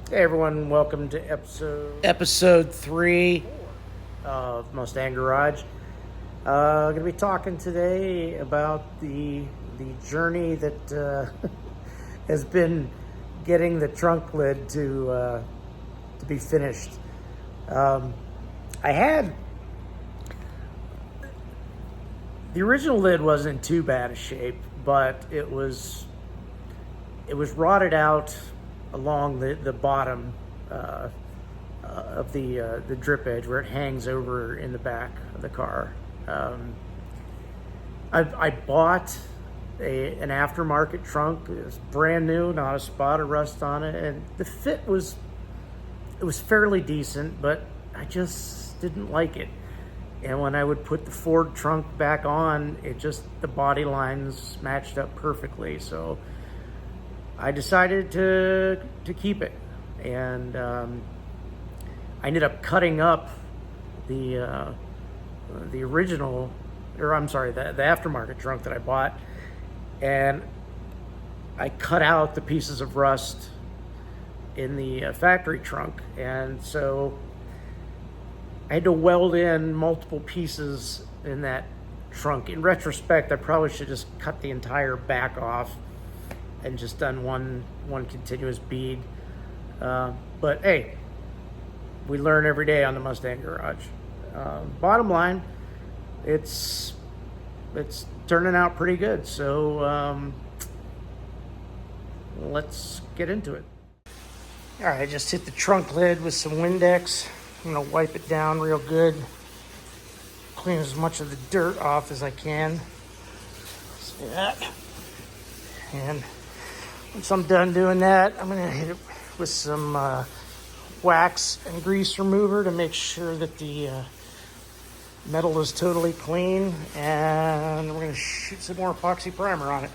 Hey everyone, welcome to episode 3 of Mustang Garage. Going to be talking today about the journey that has been getting the trunk lid to be finished. I had the original lid wasn't in too bad a shape, but it was rotted out along the bottom of the drip edge where it hangs over in the back of the car. I bought an aftermarket trunk. It was brand new, not a spot of rust on it, and the fit was fairly decent, but I just didn't like it. And when I would put the Ford trunk back on, the body lines matched up perfectly. So I decided to keep it, and I ended up cutting up the original, or I'm sorry, the aftermarket trunk that I bought, and I cut out the pieces of rust in the factory trunk, and so I had to weld in multiple pieces in that trunk. In retrospect, I probably should just cut the entire back off and just done one continuous bead. But hey, we learn every day on the Mustang Garage. Bottom line, it's turning out pretty good. So let's get into it. All right, I just hit the trunk lid with some Windex. I'm gonna wipe it down real good, clean as much of the dirt off as I can. See that? And once I'm done doing that, I'm gonna hit it with some wax and grease remover to make sure that the metal is totally clean, and we're gonna shoot some more epoxy primer on it.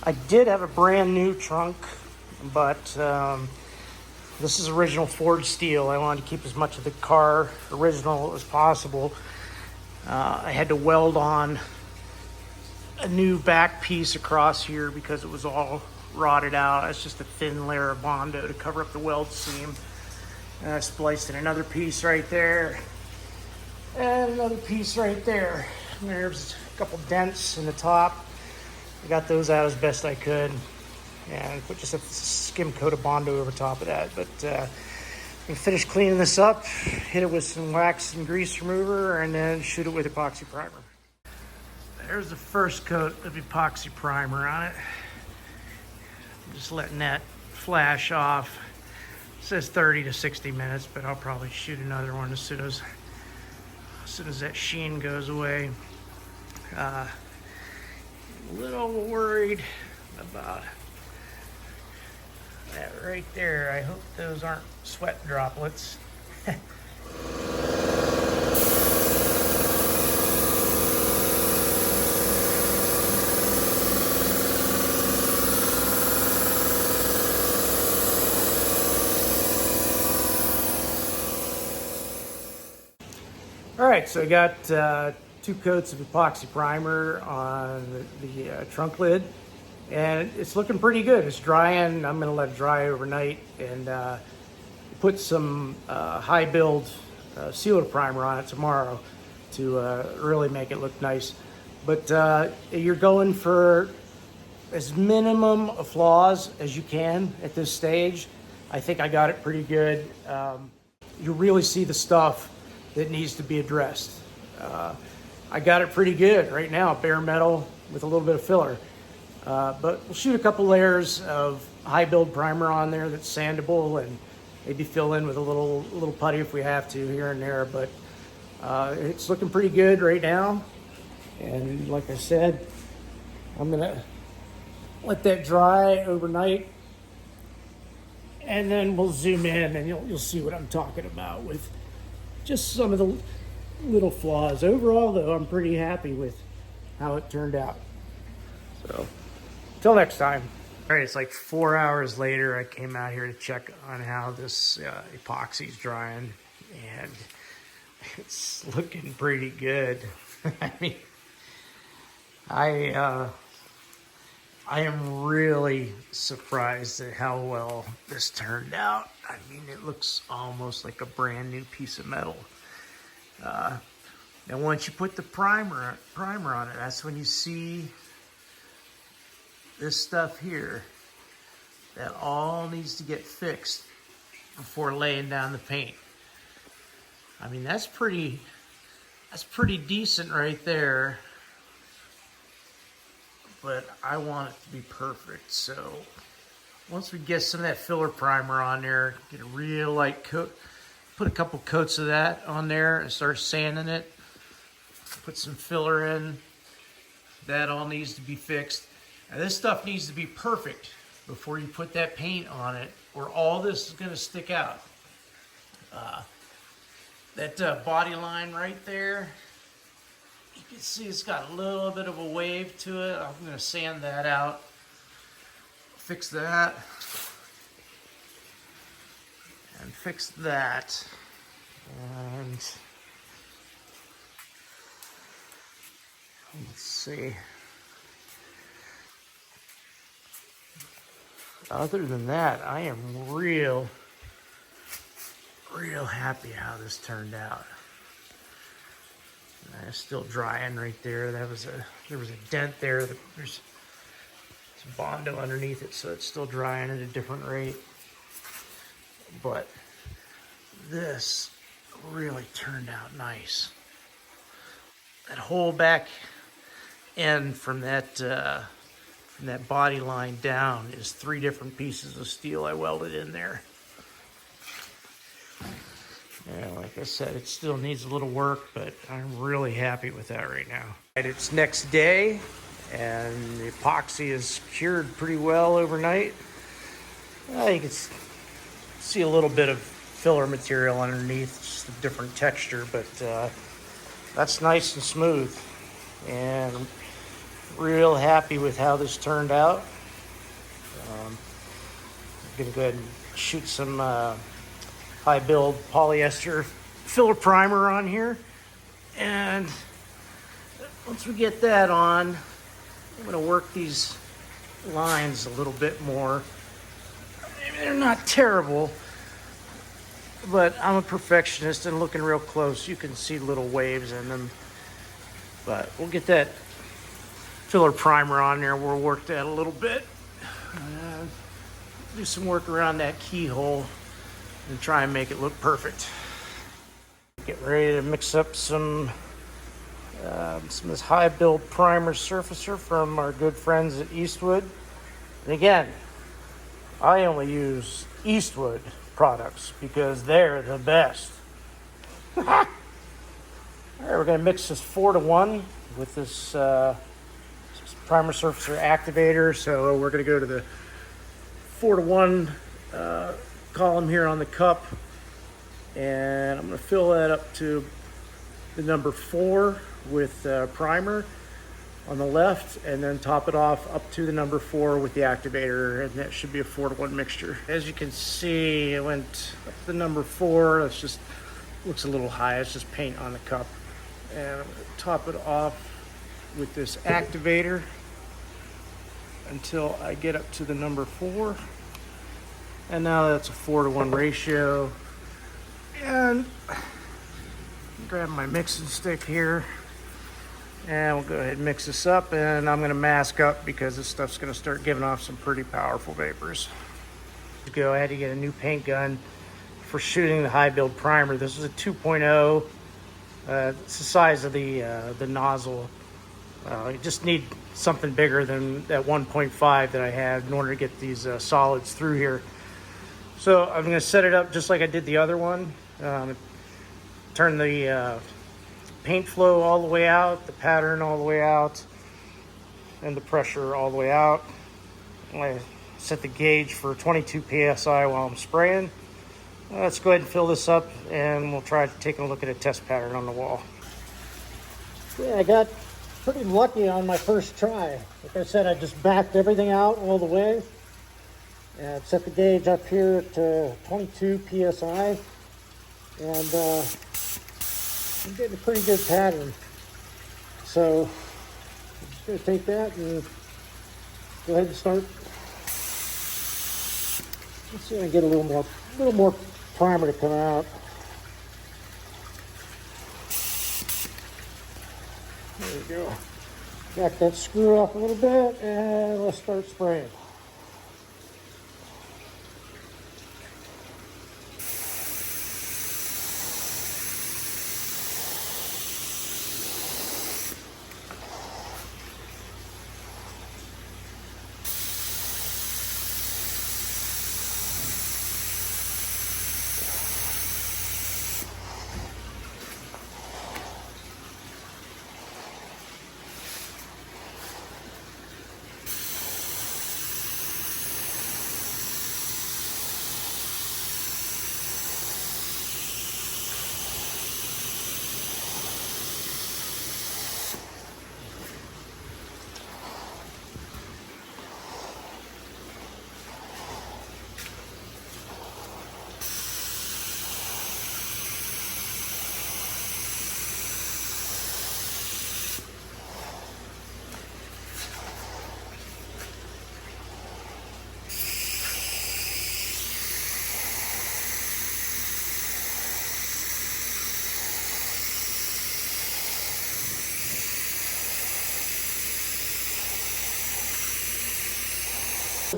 I did have a brand new trunk, but this is original Ford steel. I wanted to keep as much of the car original as possible. I had to weld on a new back piece across here because it was all rotted out. It's just a thin layer of Bondo to cover up the weld seam. And I spliced in another piece right there, and another piece right there. And there's a couple dents in the top. I got those out as best I could, and put just a skim coat of Bondo over top of that. But I'm gonna finish cleaning this up, hit it with some wax and grease remover, and then shoot it with epoxy primer. There's the first coat of epoxy primer on it. I'm just letting that flash off. It says 30 to 60 minutes, but I'll probably shoot another one as soon as that sheen goes away. A little worried about that right there. I hope those aren't sweat droplets. All right, so I got 2 coats of epoxy primer on the trunk lid, and it's looking pretty good. It's drying. I'm going to let it dry overnight and put some high build sealer primer on it tomorrow to really make it look nice. But you're going for as minimum of flaws as you can at this stage. I think I got it pretty good. You really see the stuff that needs to be addressed. I got it pretty good right now, bare metal with a little bit of filler. But we'll shoot a couple layers of high build primer on there that's sandable, and maybe fill in with a little putty if we have to here and there. But it's looking pretty good right now. And like I said, I'm gonna let that dry overnight, and then we'll zoom in and you'll see what I'm talking about with just some of the little flaws. Overall, though, I'm pretty happy with how it turned out. So, till next time. All right, it's like 4 hours later. I came out here to check on how this epoxy's drying, and it's looking pretty good. I mean, I am really surprised at how well this turned out. I mean, it looks almost like a brand new piece of metal. Now, once you put the primer on it, that's when you see this stuff here. That all needs to get fixed before laying down the paint. I mean, that's pretty decent right there. But I want it to be perfect. So once we get some of that filler primer on there, get a real light coat, put a couple coats of that on there and start sanding it. Put some filler in. That all needs to be fixed. Now this stuff needs to be perfect before you put that paint on it, or all this is going to stick out. That body line right there, you can see it's got a little bit of a wave to it. I'm going to sand that out, fix that, and fix that. And let's see. Other than that, I am real happy how this turned out. It's still drying right there. There was a dent there. There's some Bondo underneath it, so it's still drying at a different rate. But this really turned out nice. That whole back end from that body line down is 3 different pieces of steel I welded in there. Yeah, like I said, it still needs a little work, but I'm really happy with that right now. And it's next day, and the epoxy is cured pretty well overnight. You can see a little bit of filler material underneath, just a different texture, but that's nice and smooth. And I'm real happy with how this turned out. I'm gonna go ahead and shoot some high build polyester filler primer on here, and once we get that on, I'm gonna work these lines a little bit more. I mean, they're not terrible, but I'm a perfectionist, and looking real close you can see little waves in them. But we'll get that filler primer on there. We'll work that a little bit, do some work around that keyhole and try and make it look perfect. Get ready to mix up some of this high build primer surfacer from our good friends at Eastwood. And again, I only use Eastwood products because they're the best. All right, we're gonna mix this 4-to-1 with this primer surfacer activator. So we're gonna go to the 4-to-1 column here on the cup, and I'm going to fill that up to the number 4 with primer on the left, and then top it off up to the number 4 with the activator, and that should be a 4-to-1 mixture. As you can see, it went up to the number 4. It's just looks a little high. It's just paint on the cup, and I'm going to top it off with this activator until I get up to the number 4. And now that's a 4-to-1 ratio. And grab my mixing stick here, and we'll go ahead and mix this up. And I'm going to mask up because this stuff's going to start giving off some pretty powerful vapors. I had to get a new paint gun for shooting the high build primer. This is a 2.0. It's the size of the nozzle. You just need something bigger than that 1.5 that I had in order to get these solids through here. So I'm going to set it up just like I did the other one. Turn the paint flow all the way out, the pattern all the way out, and the pressure all the way out. I set the gauge for 22 psi while I'm spraying. Let's go ahead and fill this up, and we'll try taking a look at a test pattern on the wall. Yeah, I got pretty lucky on my first try. Like I said, I just backed everything out all the way. And set the gauge up here to 22 psi, and I'm getting a pretty good pattern. So I'm just going to take that and go ahead and start. Let's see if I can get a little more primer to come out. There we go. Back that screw up a little bit, and let's start spraying.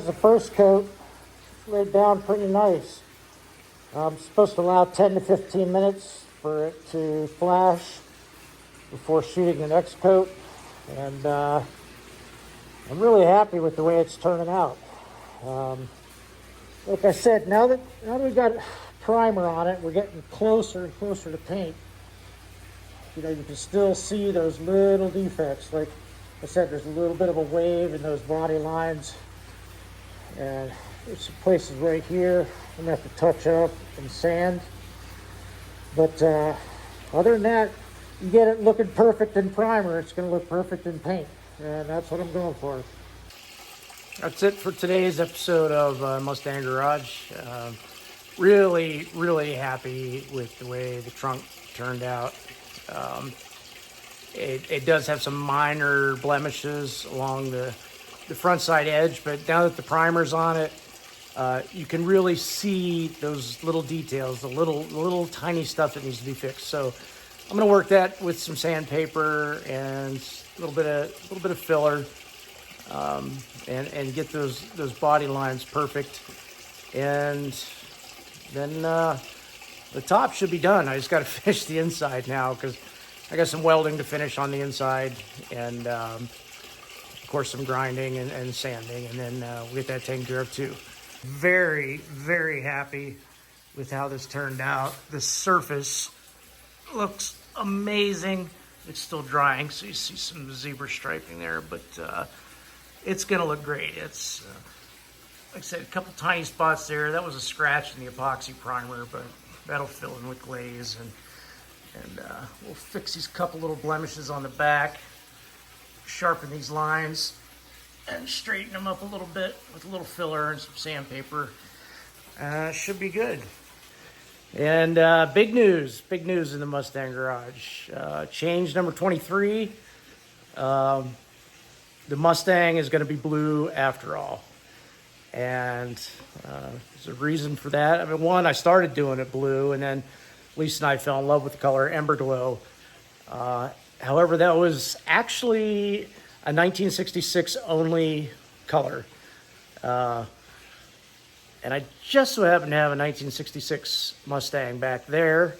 The first coat laid down pretty nice. I'm supposed to allow 10 to 15 minutes for it to flash before shooting the next coat, and I'm really happy with the way it's turning out. Like I said, now that we've got primer on it, we're getting closer and closer to paint. You know, you can still see those little defects. Like I said, there's a little bit of a wave in those body lines. And there's some places right here I'm gonna have to touch up and sand. But other than that, you get it looking perfect in primer, it's gonna look perfect in paint. And that's what I'm going for. That's it for today's episode of Mustang Garage. Really, really happy with the way the trunk turned out. It does have some minor blemishes along the front side edge, but now that the primer's on it, you can really see those little details, the little tiny stuff that needs to be fixed. So I'm going to work that with some sandpaper and a little bit of filler, and get those body lines perfect. And then the top should be done. I just got to finish the inside now because I got some welding to finish on the inside, and of course some grinding and sanding, and then we'll get that taken care of too. Very, very happy with how this turned out. The surface looks amazing. It's still drying, so you see some zebra striping there, but it's gonna look great. It's like I said, a couple tiny spots there. That was a scratch in the epoxy primer, but that'll fill in with glaze, and we'll fix these couple little blemishes on the back, sharpen these lines, and straighten them up a little bit with a little filler and some sandpaper. Should be good. And big news in the Mustang Garage. Change number 23. The Mustang is going to be blue after all. And there's a reason for that. I mean, one, I started doing it blue, and then Lisa and I fell in love with the color Ember Glow. However, that was actually a 1966 only color. And I just so happen to have a 1966 Mustang back there.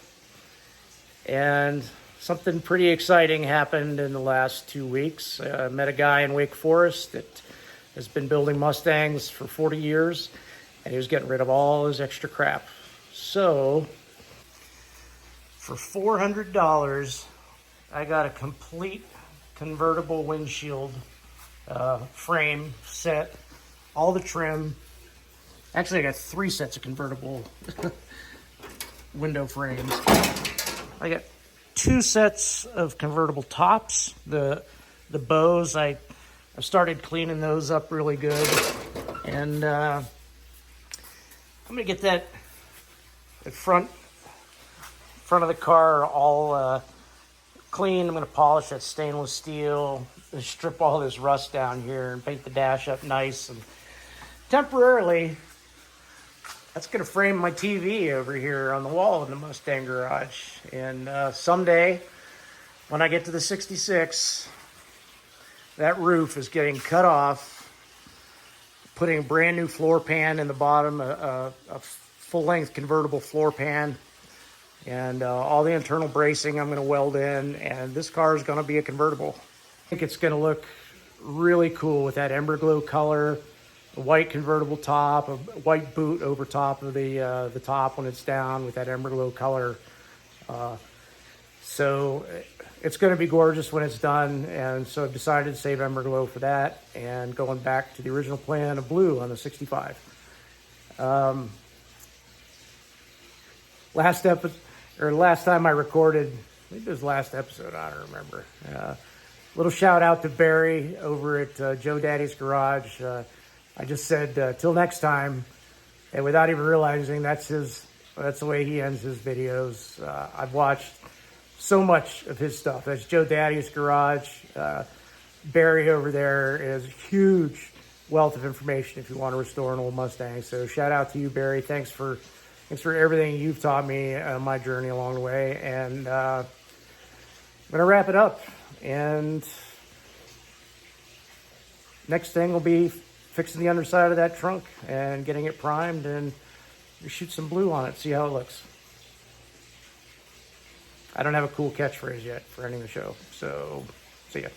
And something pretty exciting happened in the last 2 weeks. I met a guy in Wake Forest that has been building Mustangs for 40 years, and he was getting rid of all his extra crap. So, for $400, I got a complete convertible windshield frame set, all the trim. Actually, I got 3 sets of convertible window frames. I got 2 sets of convertible tops. The bows, I've started cleaning those up really good. And I'm gonna get that front of the car all clean. I'm going to polish that stainless steel, and strip all this rust down here, and paint the dash up nice. And temporarily, that's going to frame my TV over here on the wall in the Mustang garage. And someday, when I get to the 66, that roof is getting cut off, putting a brand new floor pan in the bottom, a full-length convertible floor pan, and all the internal bracing I'm going to weld in, and this car is going to be a convertible. I think it's going to look really cool with that Ember Glow color, a white convertible top, a white boot over top of the top when it's down with that Ember Glow color. So it's going to be gorgeous when it's done, and so I've decided to save Ember Glow for that, and going back to the original plan of blue on the 65. Last time I recorded, I think it was last episode, I don't remember. Little shout out to Barry over at Joe Daddy's Garage. I just said, till next time, and without even realizing that's the way he ends his videos. I've watched so much of his stuff. That's Joe Daddy's Garage. Barry over there is a huge wealth of information if you want to restore an old Mustang. So shout out to you, Barry. Thanks for everything you've taught me on my journey along the way. And I'm going to wrap it up. And next thing will be fixing the underside of that trunk and getting it primed and shoot some blue on it, see how it looks. I don't have a cool catchphrase yet for ending the show, so see ya.